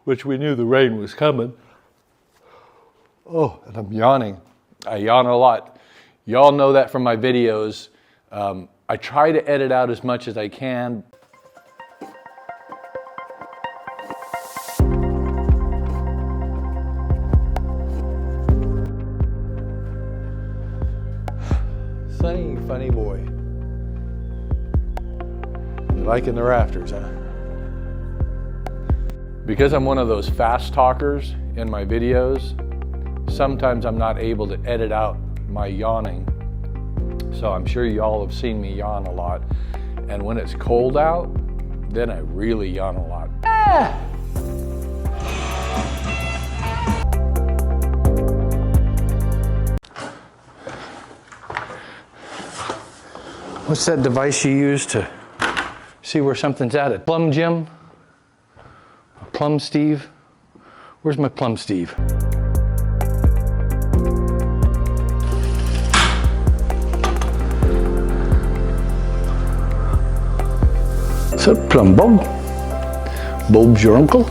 which we knew the rain was coming. Oh, and I'm yawning. I yawn a lot. Y'all know that from my videos. I try to edit out as much as I can. Sunny, funny boy. You liking the rafters, huh? Because I'm one of those fast talkers in my videos, sometimes I'm not able to edit out my yawning. So I'm sure y'all have seen me yawn a lot. And when it's cold out, then I really yawn a lot. Ah! What's that device you use to see where something's at? A Plum Jim? A Plum Steve? Where's my Plum Steve? Is that Plum Bob? Bob's your uncle?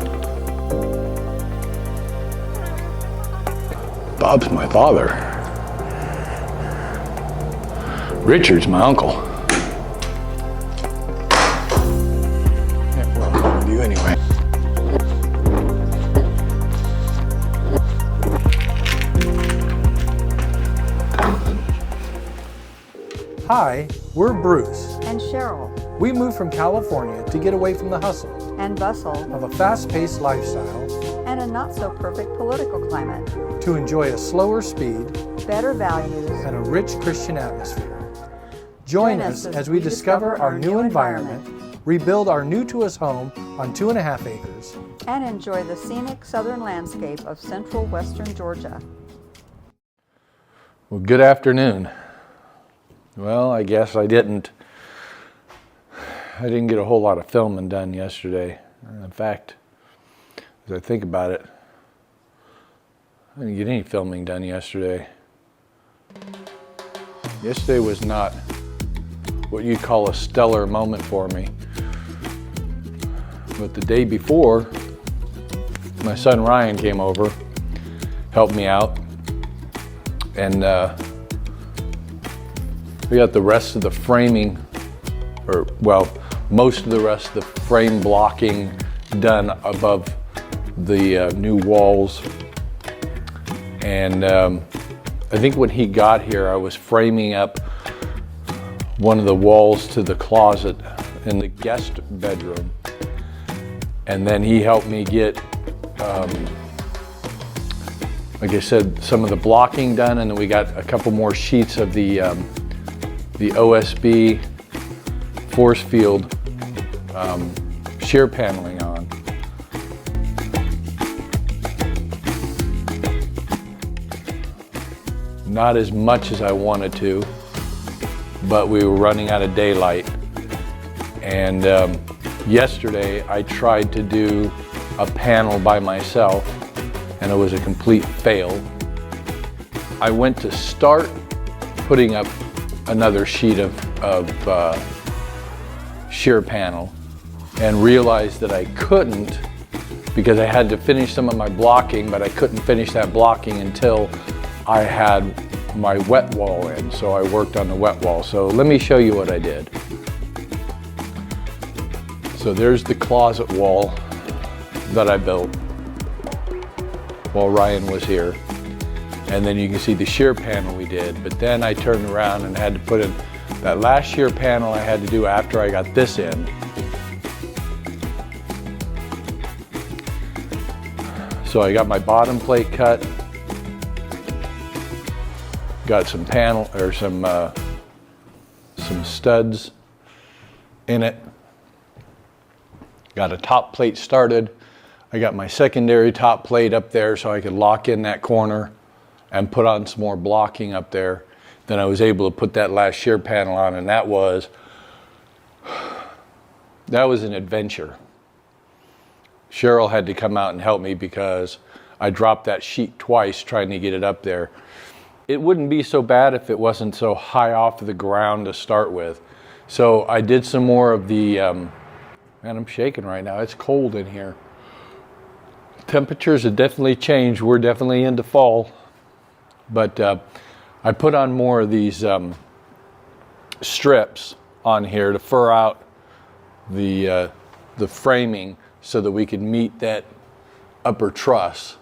Bob's my father. Richard's my uncle. Yeah, well, I'm with you anyway. Hi, we're Bruce. And Cheryl. We moved from California to get away from the hustle And bustle. of a fast-paced lifestyle And a not-so-perfect political climate. to enjoy a slower speed Better values. and a rich Christian atmosphere. Join us as we discover our new environment, rebuild our new-to-us home on 2.5 acres, And enjoy the scenic southern landscape of central western Georgia. Well, good afternoon. Well, I guess I didn't get a whole lot of filming done yesterday. In fact, as I think about it, I didn't get any filming done yesterday. Yesterday was not what you'd call a stellar moment for me. But the day before, my son Ryan came over, helped me out, and we got the rest of the framing, or well, most of the rest of the frame blocking done above the new walls. And I think when he got here, I was framing up one of the walls to the closet in the guest bedroom. And then he helped me get, like I said, some of the blocking done, and then we got a couple more sheets of the OSB force field shear paneling on. Not as much as I wanted to, but we were running out of daylight. And yesterday I tried to do a panel by myself, and it was a complete fail. I went to start putting up another sheet of shear panel and realized that I couldn't, because I had to finish some of my blocking, but I couldn't finish that blocking until I had my wet wall in. So I worked on the wet wall. So let me show you what I did. So there's the closet wall that I built while Ryan was here. And then you can see the shear panel we did. But then I turned around and had to put in that last shear panel I had to do after I got this in. So I got my bottom plate cut, got some panel or some studs in it, got a top plate started. I got my secondary top plate up there so I could lock in that corner and put on some more blocking up there. Then I was able to put that last shear panel on, and that was an adventure. Cheryl had to come out and help me because I dropped that sheet twice trying to get it up there. It wouldn't be so bad if it wasn't so high off the ground to start with. So I did some more of the, man, I'm shaking right now. It's cold in here. temperatures have definitely changed. We're definitely into fall. But I put on more of these strips on here to fur out the framing so that we can meet that upper truss.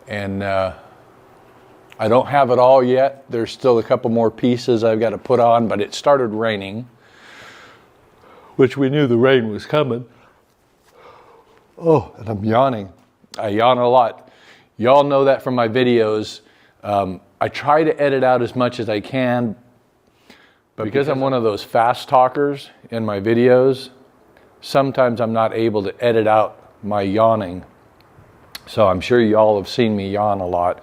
And I don't have it all yet. There's still a couple more pieces I've got to put on, but it started raining, which we knew the rain was coming. Oh, and I'm yawning. I yawn a lot. Y'all know that from my videos. I try to edit out as much as I can, but because I'm one of those fast talkers in my videos, sometimes I'm not able to edit out my yawning. So I'm sure y'all have seen me yawn a lot.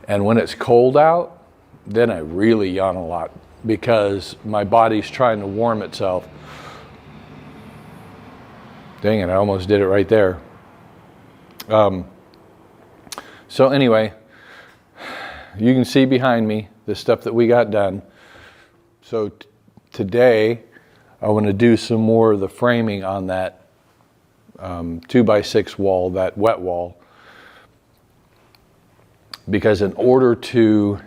And when it's cold out, then I really yawn a lot because my body's trying to warm itself. Dang it, I almost did it right there. So anyway, you can see behind me the stuff that we got done. So today, I want to do some more of the framing on that 2x6 wall, that wet wall. Because in order to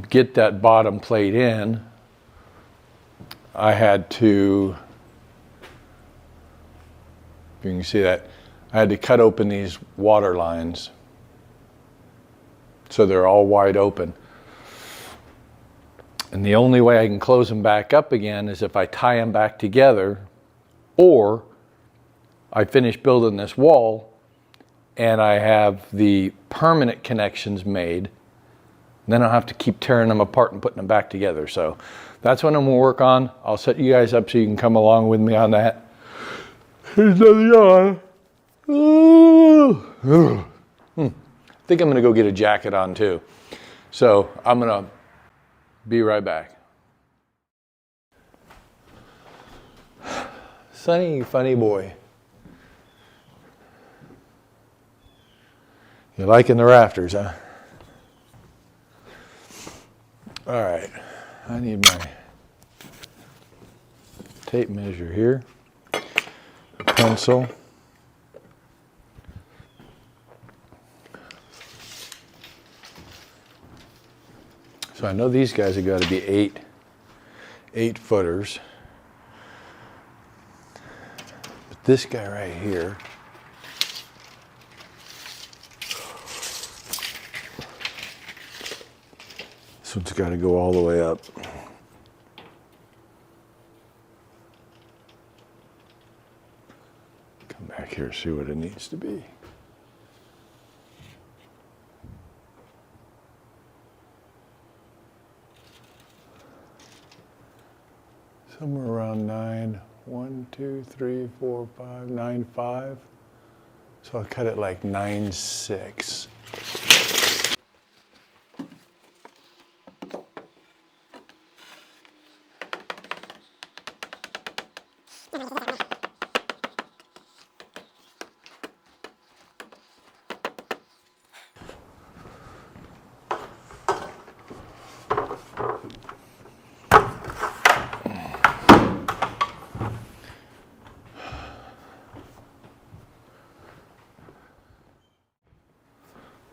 get that bottom plate in, I had to, if you can see that, I had to cut open these water lines so they're all wide open. And the only way I can close them back up again is if I tie them back together, or I finish building this wall and I have the permanent connections made. Then I'll have to keep tearing them apart and putting them back together. So that's what I'm gonna work on. I'll set you guys up so you can come along with me on that. Here's another yawn. I think I'm gonna go get a jacket on too. So I'm gonna be right back. Sonny, you funny boy. You're liking the rafters, huh? All right, I need my tape measure here, a pencil. So I know these guys have got to be eight footers. But this guy right here, this one's got to go all the way up. Come back here, see what it needs to be. Somewhere around 9, 1, 2, 3, 4, 5, 9, 5. So I'll cut it like 9/6.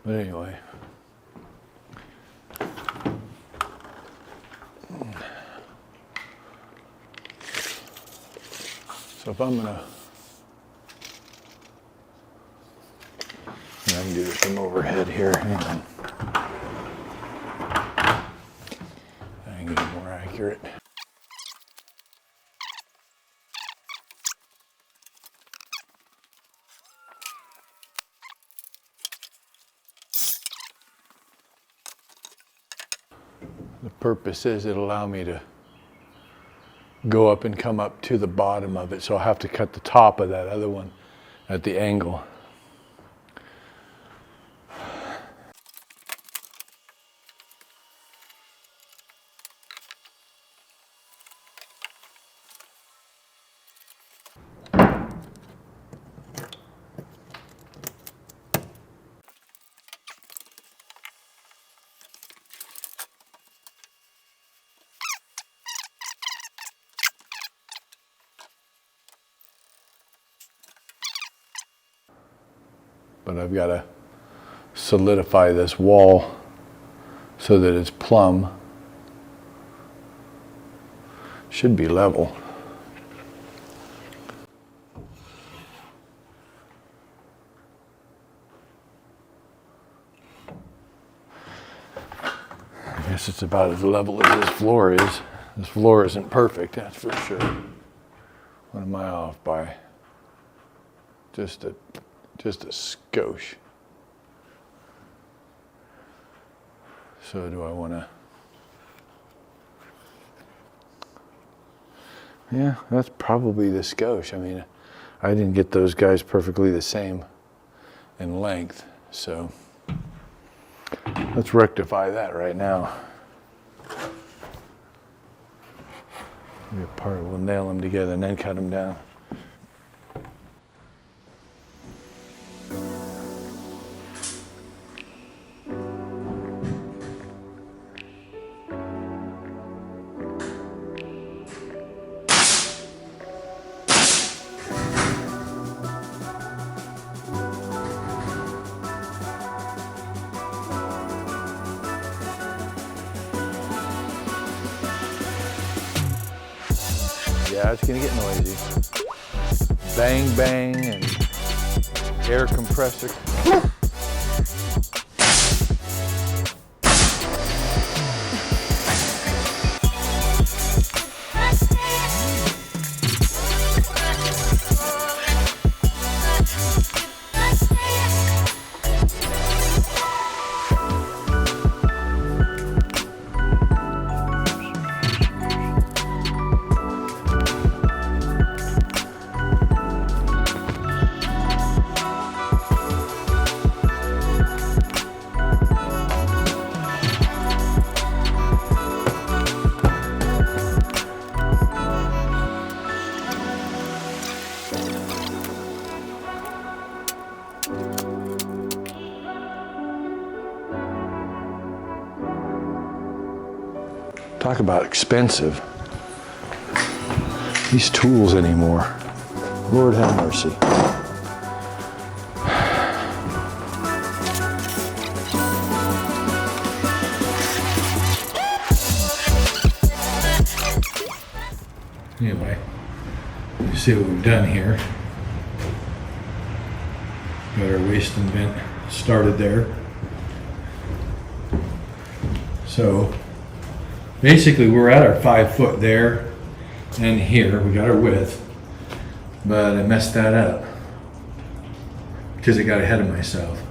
But anyway, so if I'm gonna, I can do this from overhead here, hang on. I can get it more accurate. The purpose is it'll allow me to go up and come up to the bottom of it, so I'll have to cut the top of that other one at the angle. but I've got to solidify this wall so that it's plumb. Should be level. I guess it's about as level as this floor is. This floor isn't perfect, that's for sure. What am I off by? Just a skosh. So do I want to? Yeah, that's probably the skosh. I mean, I didn't get those guys perfectly the same in length, so let's rectify that right now. We'll nail them together and then cut them down. Yeah, it's gonna get noisy. Bang, bang, and air compressor. Talk about expensive. These tools anymore. Lord have mercy. Anyway, you see what we've done here. Got our waste and vent started there. So basically we're at our 5 foot there and here. We got our width, but I messed that up because I got ahead of myself.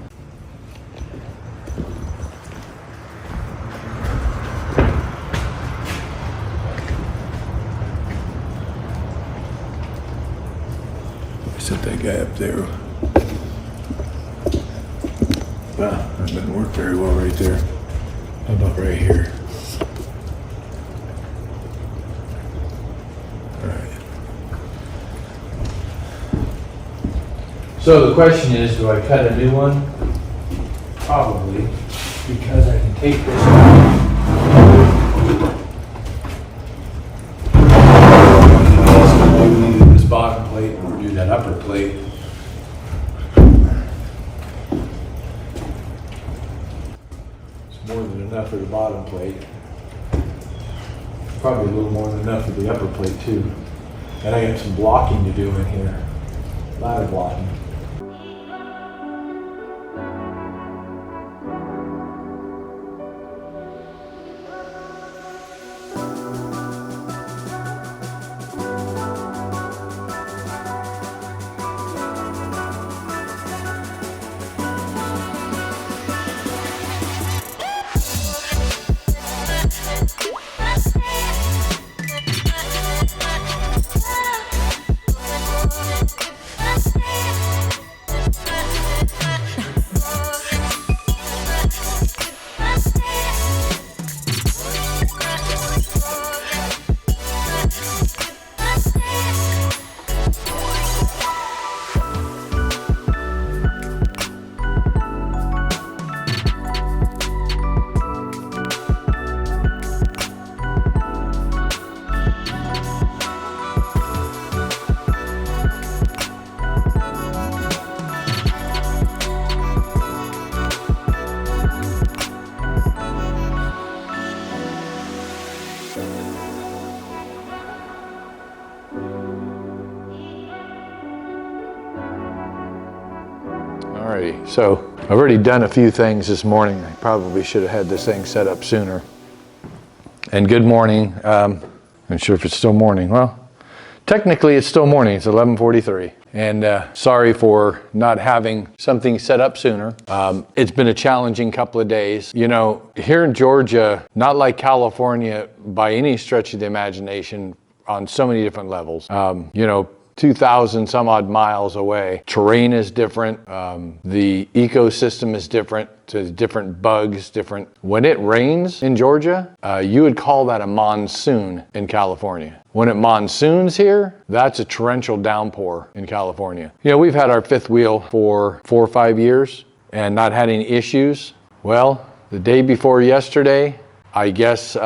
I set that guy up there. Wow, that didn't work very well right there. How about right here? So the question is, do I cut a new one? Probably, because I can take this out. Maybe do this bottom plate or do that upper plate. It's more than enough for the bottom plate. Probably a little more than enough for the upper plate too. And I got some blocking to do in here. Ladder blocking. Alrighty, so I've already done a few things this morning. I probably should have had this thing set up sooner. And good morning. I'm not sure if it's still morning. Well, technically it's still morning. It's 11:43. And sorry for not having something set up sooner. It's been a challenging couple of days. You know, here in Georgia, not like California by any stretch of the imagination on so many different levels. 2,000 some odd miles away. Terrain is different. The ecosystem is different. To different bugs, different. When it rains in Georgia, you would call that a monsoon in California. When it monsoons here, that's a torrential downpour in California. You know, we've had our fifth wheel for 4 or 5 years and not had any issues. Well, the day before yesterday, I guess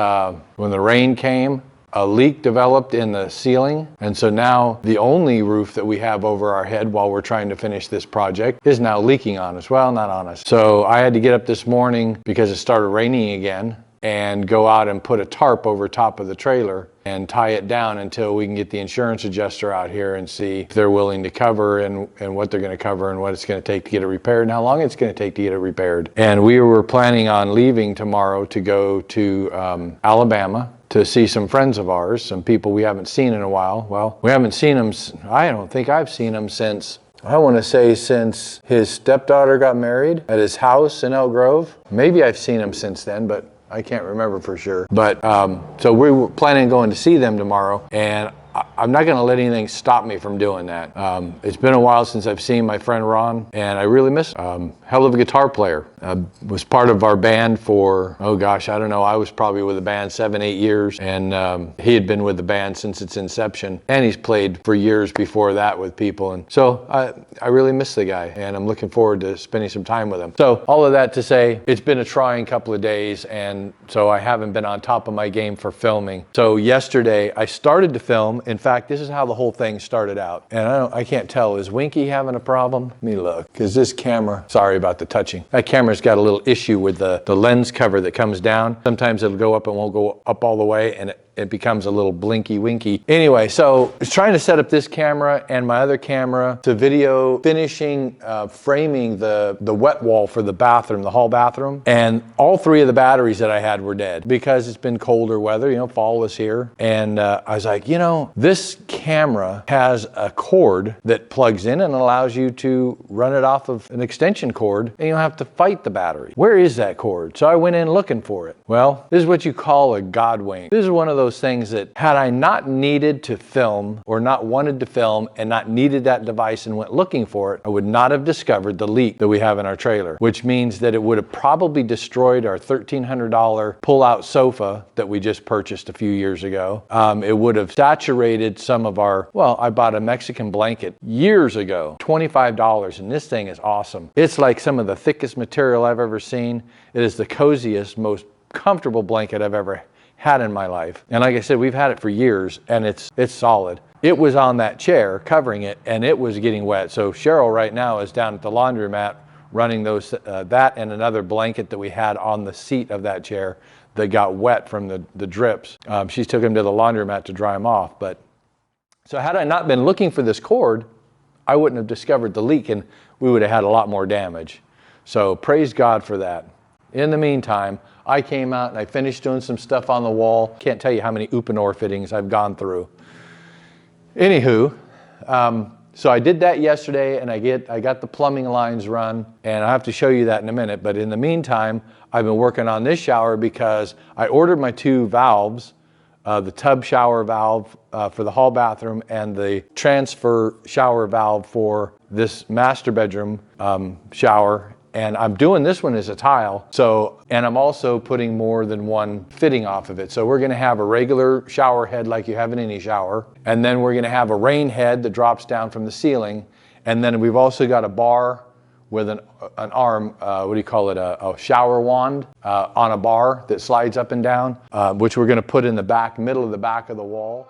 when the rain came, a leak developed in the ceiling, and so now the only roof that we have over our head while we're trying to finish this project is now leaking on us. Well, not on us. So I had to get up this morning because it started raining again and go out and put a tarp over top of the trailer and tie it down until we can get the insurance adjuster out here and see if they're willing to cover and what they're going to cover and what it's going to take to get it repaired and how long it's going to take to get it repaired. And we were planning on leaving tomorrow to go to Alabama to see some friends of ours, some people we haven't seen in a while. Well, we haven't seen them, I don't think I've seen them since, I want to say since his stepdaughter got married at his house in Elk Grove. Maybe I've seen him since then, but I can't remember for sure. But so we were planning on going to see them tomorrow, and I'm not going to let anything stop me from doing that. It's been a while since I've seen my friend Ron, and I really miss him. Hell of a guitar player. Was part of our band for, oh gosh, I don't know, I was probably with the band 7-8 years, and he had been with the band since its inception, and he's played for years before that with people, and so I really miss the guy, and I'm looking forward to spending some time with him. So all of that to say, it's been a trying couple of days, and so I haven't been on top of my game for filming. So yesterday I started to film. In fact, this is how the whole thing started out. And I can't tell, is Winky having a problem? Let me look, because this camera, sorry about the touching. That camera's got a little issue with the lens cover that comes down. Sometimes it'll go up and won't go up all the way, and it becomes a little blinky winky. Anyway, so I was trying to set up this camera and my other camera to video finishing framing the wet wall for the bathroom, the hall bathroom. And all 3 of the batteries that I had were dead because it's been colder weather, fall was here. And I was like, this camera has a cord that plugs in and allows you to run it off of an extension cord, and you don't have to fight the battery. Where is that cord? So I went in looking for it. Well, this is what you call a God wink. This is one of those things that had I not needed to film or not wanted to film and not needed that device and went looking for it, I would not have discovered the leak that we have in our trailer, which means that it would have probably destroyed our $1,300 pull-out sofa that we just purchased a few years ago. It would have saturated some of our, well, I bought a Mexican blanket years ago, $25, and this thing is awesome. It's like some of the thickest material I've ever seen. It is the coziest, most comfortable blanket I've ever had in my life. And like I said, we've had it for years, and it's solid. It was on that chair covering it, and it was getting wet. So Cheryl right now is down at the laundromat running those that and another blanket that we had on the seat of that chair that got wet from the drips. She took them to the laundromat to dry them off. But so had I not been looking for this cord, I wouldn't have discovered the leak, and we would have had a lot more damage. So praise God for that. In the meantime, I came out and I finished doing some stuff on the wall. Can't tell you how many Uponor fittings I've gone through. Anywho, so I did that yesterday, and I got the plumbing lines run, and I'll have to show you that in a minute. But in the meantime, I've been working on this shower because I ordered my 2 valves, the tub shower valve for the hall bathroom and the transfer shower valve for this master bedroom shower. And I'm doing this one as a tile, and I'm also putting more than one fitting off of it. So we're gonna have a regular shower head like you have in any shower, and then we're gonna have a rain head that drops down from the ceiling, and then we've also got a bar with an arm, a shower wand on a bar that slides up and down, which we're gonna put in the middle of the back of the wall.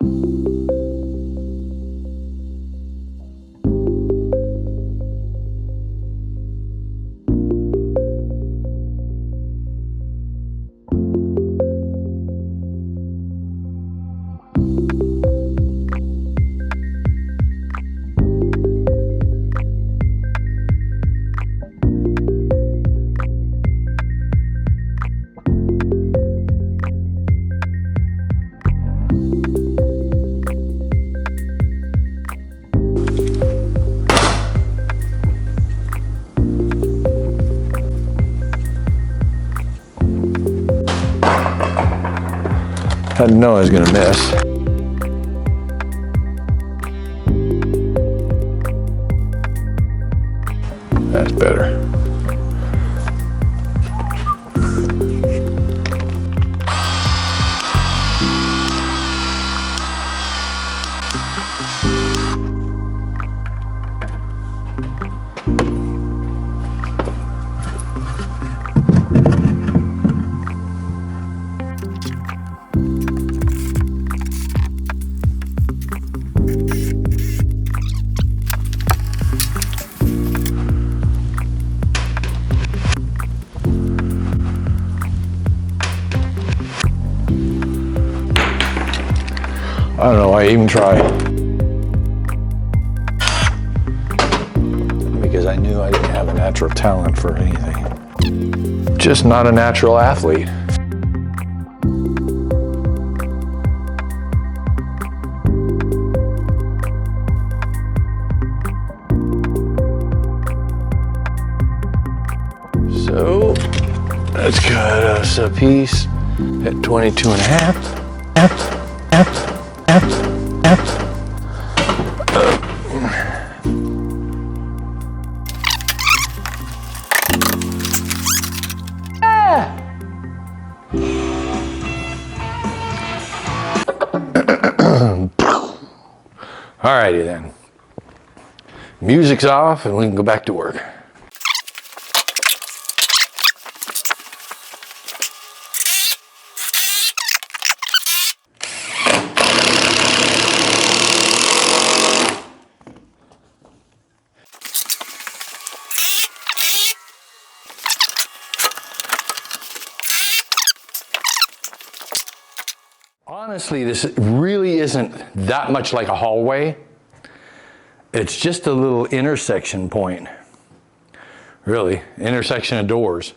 I didn't know I was gonna miss. That's better. I don't know why I even try. Because I knew I didn't have a natural talent for anything. Just not a natural athlete. So let's cut us a piece at 22 and a half. Alrighty then. Music's off and we can go back to work. Honestly, this really isn't that much like a hallway. It's just a little intersection point. Really, intersection of doors.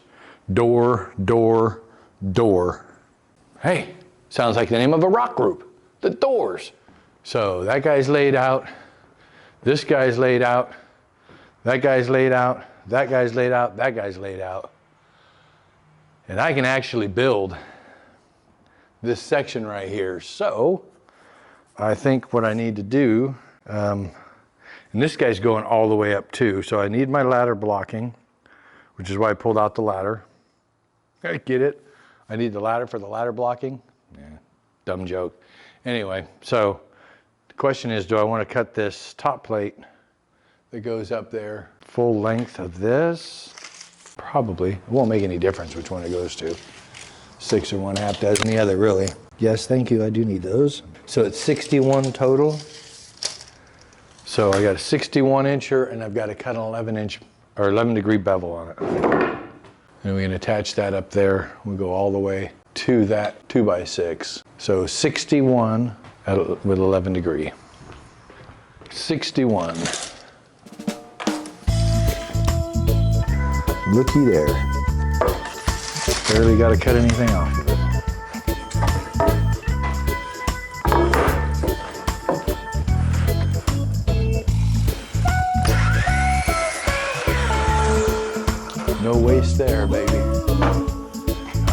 Door, door, door. Hey, sounds like the name of a rock group, The Doors. So that guy's laid out, this guy's laid out, that guy's laid out, that guy's laid out, that guy's laid out. And I can actually build this section right here. So I think what I need to do, and this guy's going all the way up too, so I need my ladder blocking, which is why I pulled out the ladder. I get it. I need the ladder for the ladder blocking. Yeah, dumb joke. Anyway, so the question is, do I want to cut this top plate that goes up there full length of this? Probably. It won't make any difference which one it goes to. 6 or 1/2 dozen the other, really. Yes, thank you, I do need those. So it's 61 total. So I got a 61 incher and I've got to cut an 11 inch or 11 degree bevel on it. And we can attach that up there. We'll go all the way to that 2x6. So 61 with 11 degree. 61. Looky there. Barely got to cut anything off of it. No waste there, baby.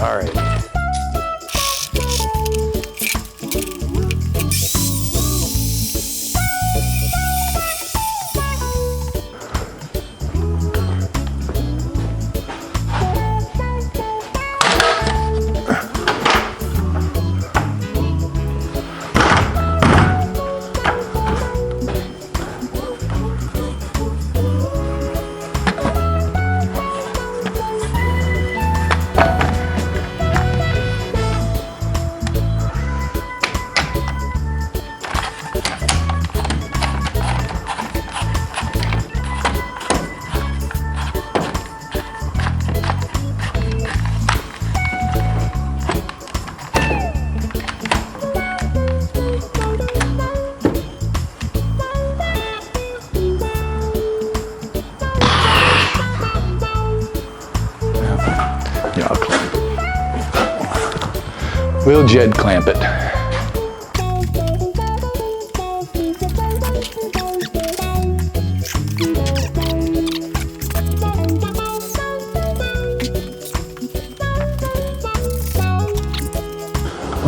All right. We'll Jed clamp it.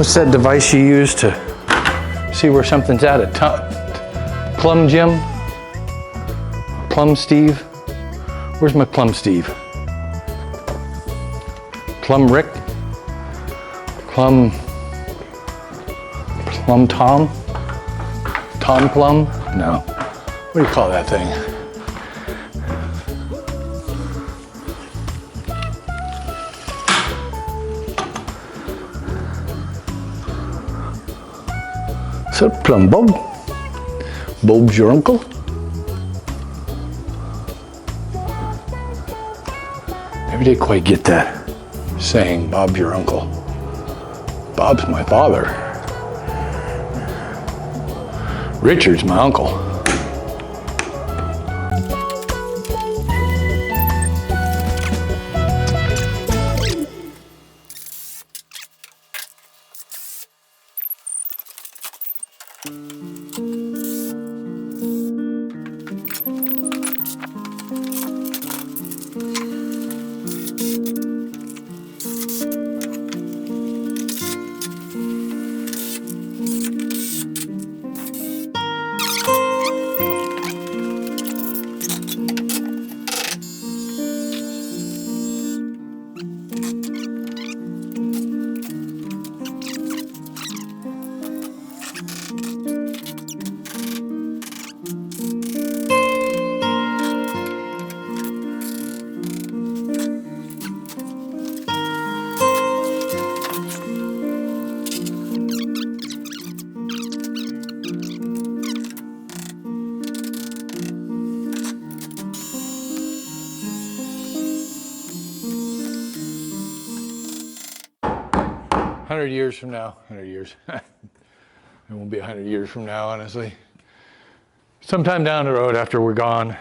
What's that device you use to see where something's at? Plumb Jim? Plumb Steve? Where's my Plumb Steve? Plumb Rick? Plumb Tom? Tom Plum? No. What do you call that thing? Is that Plum Bob? Bob's your uncle? Never did quite get that saying, Bob's your uncle. Bob's my father. Richard's my uncle. Years from now, 100 years. It won't be 100 years from now, honestly. Sometime down the road after we're gone,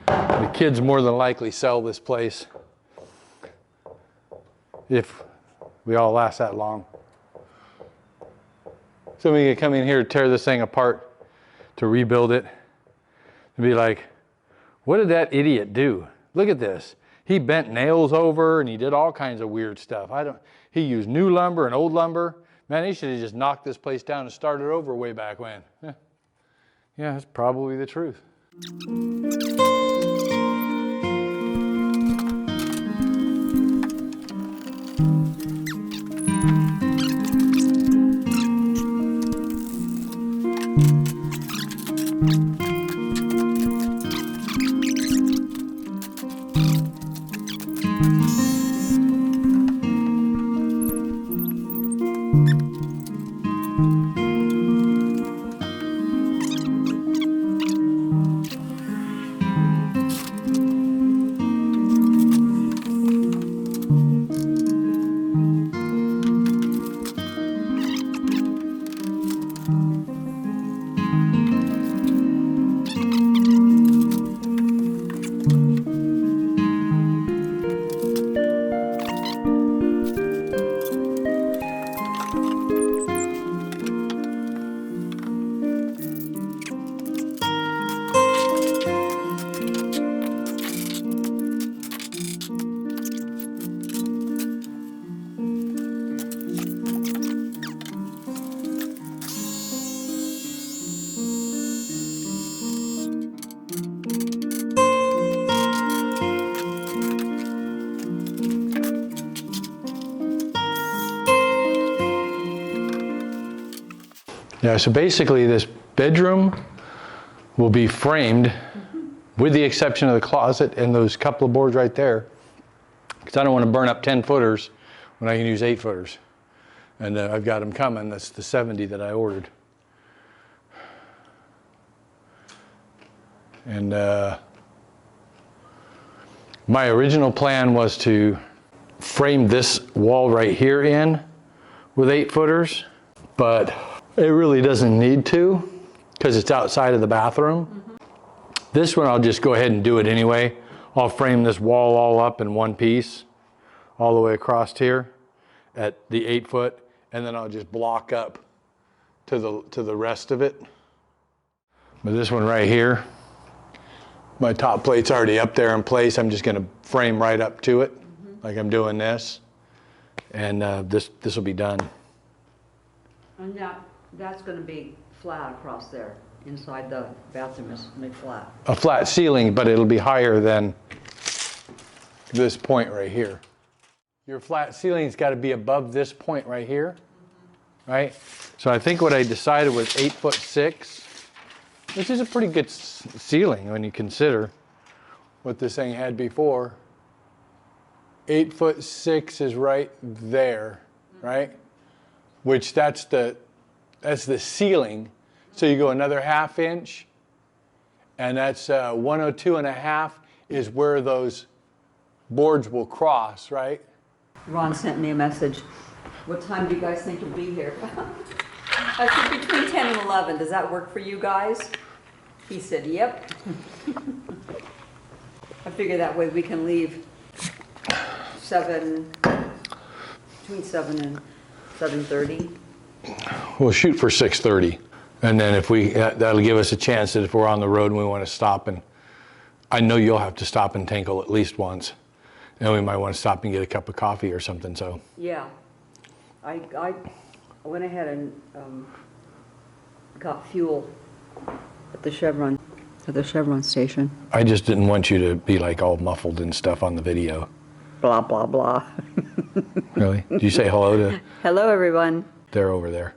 the kids more than likely sell this place. If we all last that long. Somebody could come in here, tear this thing apart to rebuild it, and be like, what did that idiot do? Look at this. He bent nails over and he did all kinds of weird stuff. He used new lumber and old lumber. Man, he should have just knocked this place down and started over way back when. Yeah, that's probably the truth. Yeah, so basically this bedroom will be framed with the exception of the closet and those couple of boards right there, because I don't want to burn up 10 footers when I can use 8 footers. And I've got them coming. That's the 70 that I ordered. And my original plan was to frame this wall right here in with 8 footers, but it really doesn't need to because it's outside of the bathroom. Mm-hmm. This one I'll just go ahead and do it anyway. I'll frame this wall all up in one piece all the way across here at the 8 foot, and then I'll just block up to the rest of it. But this one right here, my top plate's already up there in place. I'm just gonna frame right up to it, like I'm doing this, and this will be done. And that's gonna be flat across there. Inside the bathroom is gonna be flat. A flat ceiling, but it'll be higher than this point right here. Your flat ceiling's got to be above this point right here, right? So I think what I decided was 8'6", which is a pretty good ceiling when you consider what this thing had before. 8'6" is right there, right? Which that's the ceiling. So you go another 1/2 inch, and that's 102.5 is where those boards will cross, right? Ron sent me a message. What time do you guys think you'll be here? I said between 10 and 11. Does that work for you guys? He said, yep. I figure that way we can leave between 7 and 7:30. We'll shoot for 6:30, and then if that'll give us a chance that if we're on the road and we want to stop, and I know you'll have to stop in Tinkle at least once, and we might want to stop and get a cup of coffee or something. So Yeah. I went ahead and got fuel at the Chevron station. I just didn't want you to be like all muffled and stuff on the video. Blah, blah, blah. Really? Did you say hello to? Hello, everyone. They're over there.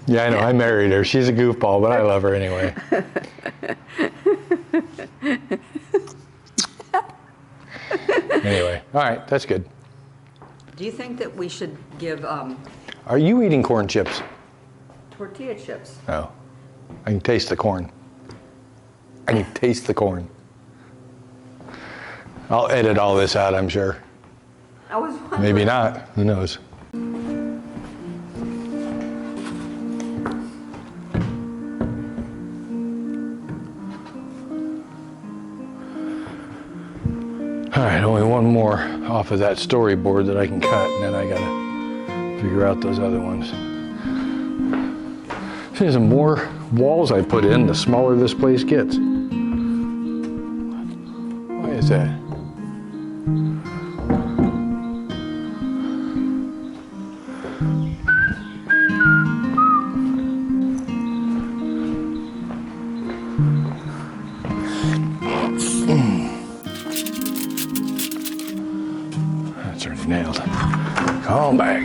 Yeah, I know. I married her. She's a goofball, but I love her anyway. Anyway, all right, that's good. Do you think that we should give Are you eating corn chips? tortilla chips? No. I can taste the corn. I can taste the corn. I'll edit all this out, I'm sure. I was wondering. Maybe not. Who knows? All right, only one more off of that storyboard that I can cut, and then I gotta figure out those other ones. See, the more walls I put in, the smaller this place gets. Why is that? That's already nailed. Call back.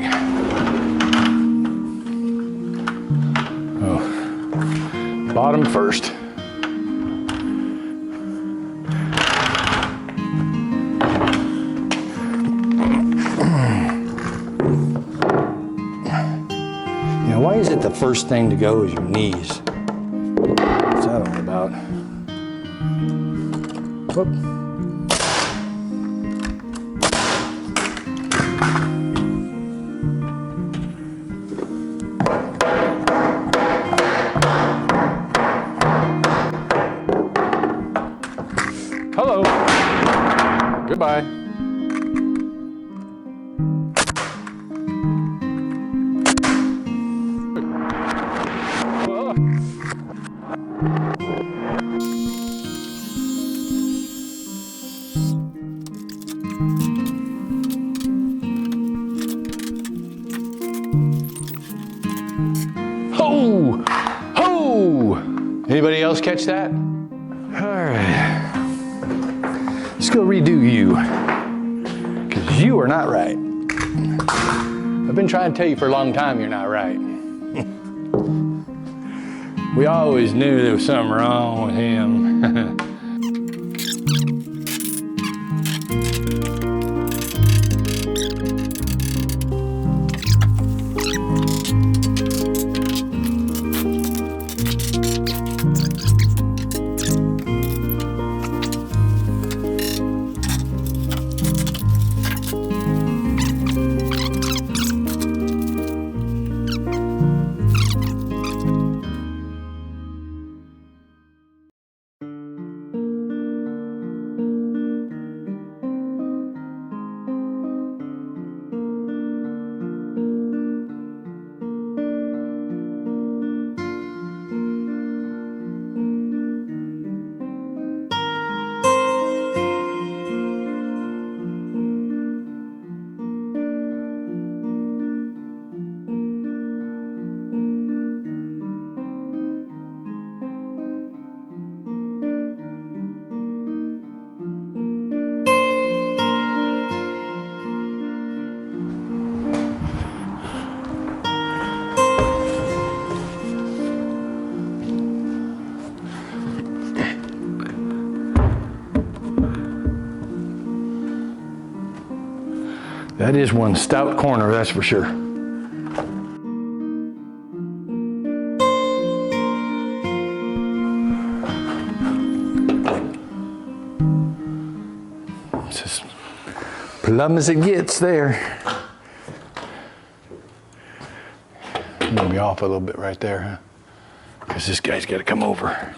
Oh, bottom first. Now, why is it the first thing to go is your knees? What's that all about? Whoop. Hello. Goodbye. Ho! Ho! Anybody else catch that? All right. Let's go redo you, because you are not right. I've been trying to tell you for a long time you're not right. We always knew there was something wrong with him. That is one stout corner, that's for sure. It's as plumb as it gets there. I'm gonna be off a little bit right there, huh? Because this guy's got to come over.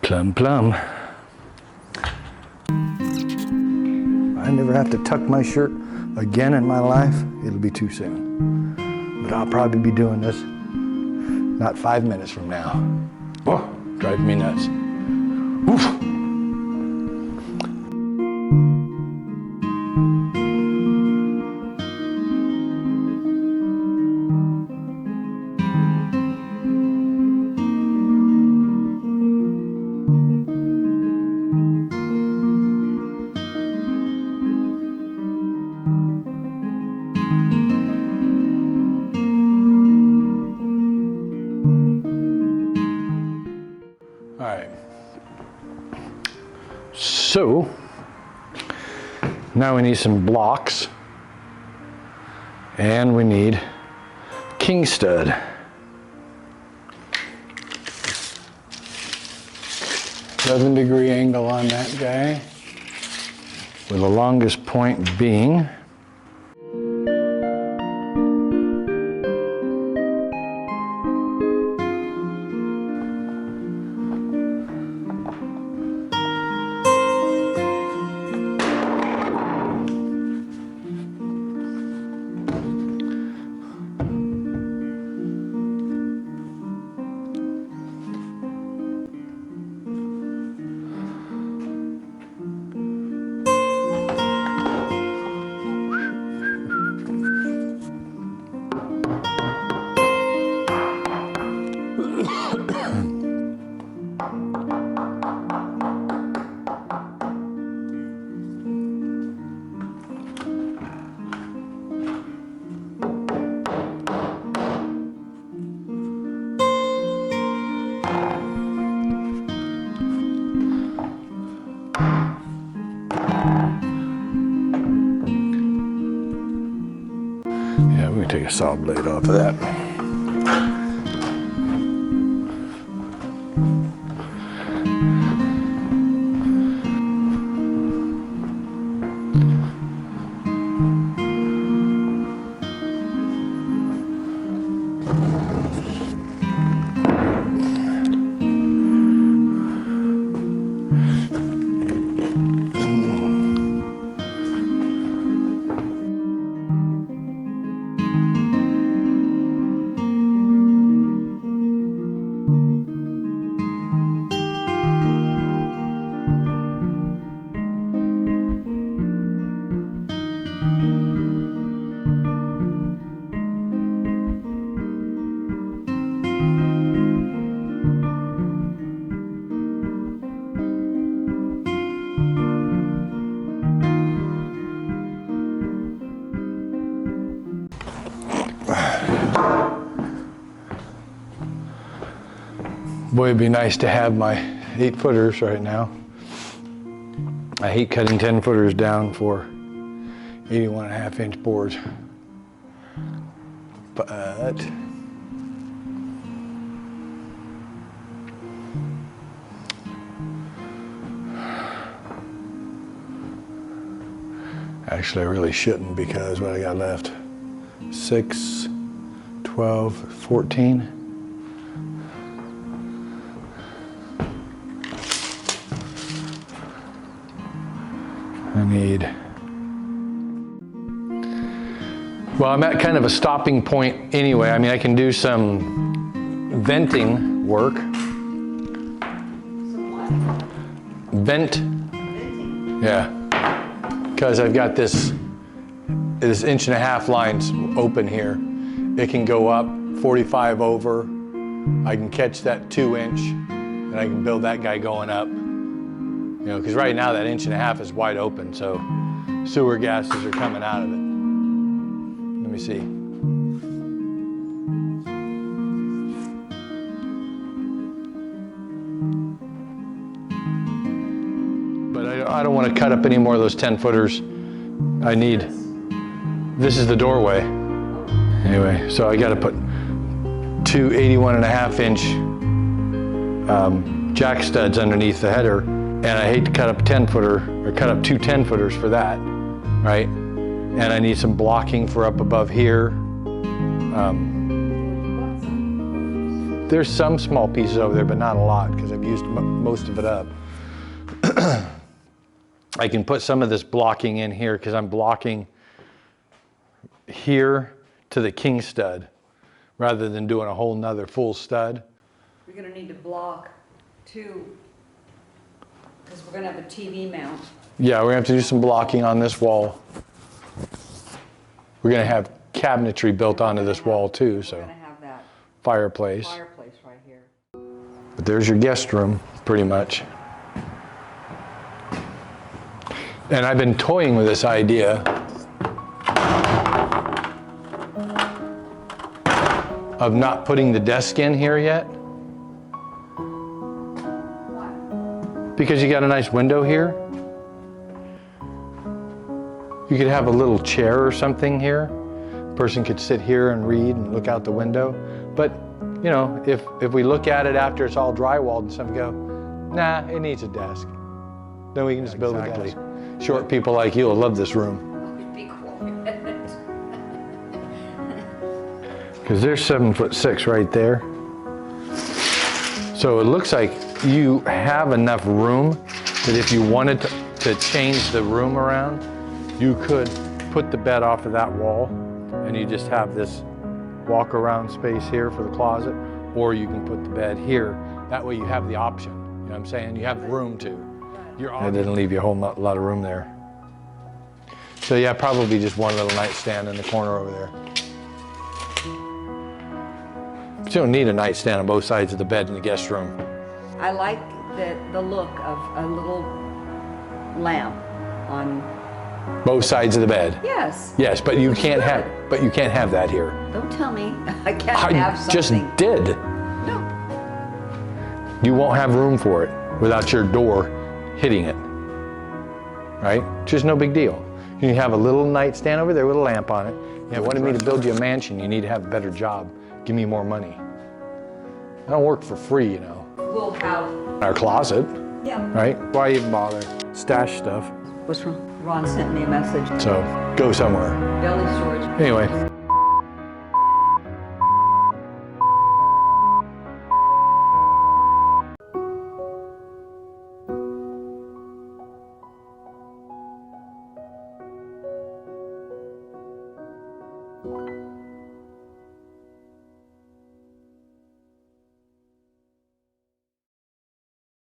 Plum, plum. I never have to tuck my shirt again in my life, it'll be too soon. But I'll probably be doing this not 5 minutes from now. Oh, driving me nuts. Oof. All right. So now we need some blocks and we need king stud. $11-degree angle on that guy, with the longest point being take a saw blade off of that. Boy, it'd be nice to have my 8-footers right now. I hate cutting 10-footers down for 81.5-inch boards. But actually I really shouldn't, because what I got left, 6, 12, 14. I need, well, I'm at kind of a stopping point anyway. I mean, I can do some venting work. Venting? Yeah. Because I've got this 1.5-inch lines open here. It can go up 45 over. I can catch that 2-inch, and I can build that guy going up. You know, because right now that 1.5 inches is wide open, so sewer gases are coming out of it. Let me see. But I don't want to cut up any more of those 10-footers. I need, this is the doorway. Anyway, so I got to put two 81.5-inch jack studs underneath the header, and I hate to cut up a 10-footer or cut up two 10-footers for that, right? And I need some blocking for up above here. There's some small pieces over there, but not a lot because I've used most of it up. I can put some of this blocking in here because I'm blocking here to the king stud rather than doing a whole nother full stud. You're gonna need to block too, because we're gonna have a TV mount. Yeah, we're gonna have to do some blocking on this wall. We're gonna have cabinetry built onto this wall too, We're so gonna have that fireplace. fireplace right here. But there's your guest room, pretty much. And I've been toying with this idea of not putting the desk in here yet. Because you got a nice window here. You could have a little chair or something here. Person could sit here and read and look out the window. But, you know, if we look at it after it's all drywalled and stuff, and go, nah, it needs a desk. Then we can just build a desk. Short people like you will love this room. Be quiet. Because there's 7'6" right there. So it looks like you have enough room that if you wanted to change the room around, you could put the bed off of that wall and you just have this walk around space here for the closet, or you can put the bed here. That way you have the option. You know what I'm saying? You have room to. That didn't leave you a whole lot of room there. So yeah, probably just one little nightstand in the corner over there. But you don't need a nightstand on both sides of the bed in the guest room. I like the look of a little lamp on. Both sides of the bed. Yes. Yes, but you can't have. Good. But you can't have that here. Don't tell me I can't I have just something. did. No. You won't have room for it without your door hitting it. Right? Just no big deal. You have a little nightstand over there with a lamp on it. You wanted me to build you a mansion. You need to have a better job. Give me more money. I don't work for free, you know. We'll have. Our closet, Yeah. right? Why even bother? Stash stuff. What's wrong? Ron sent me a message. So go somewhere. Belly storage. Anyway.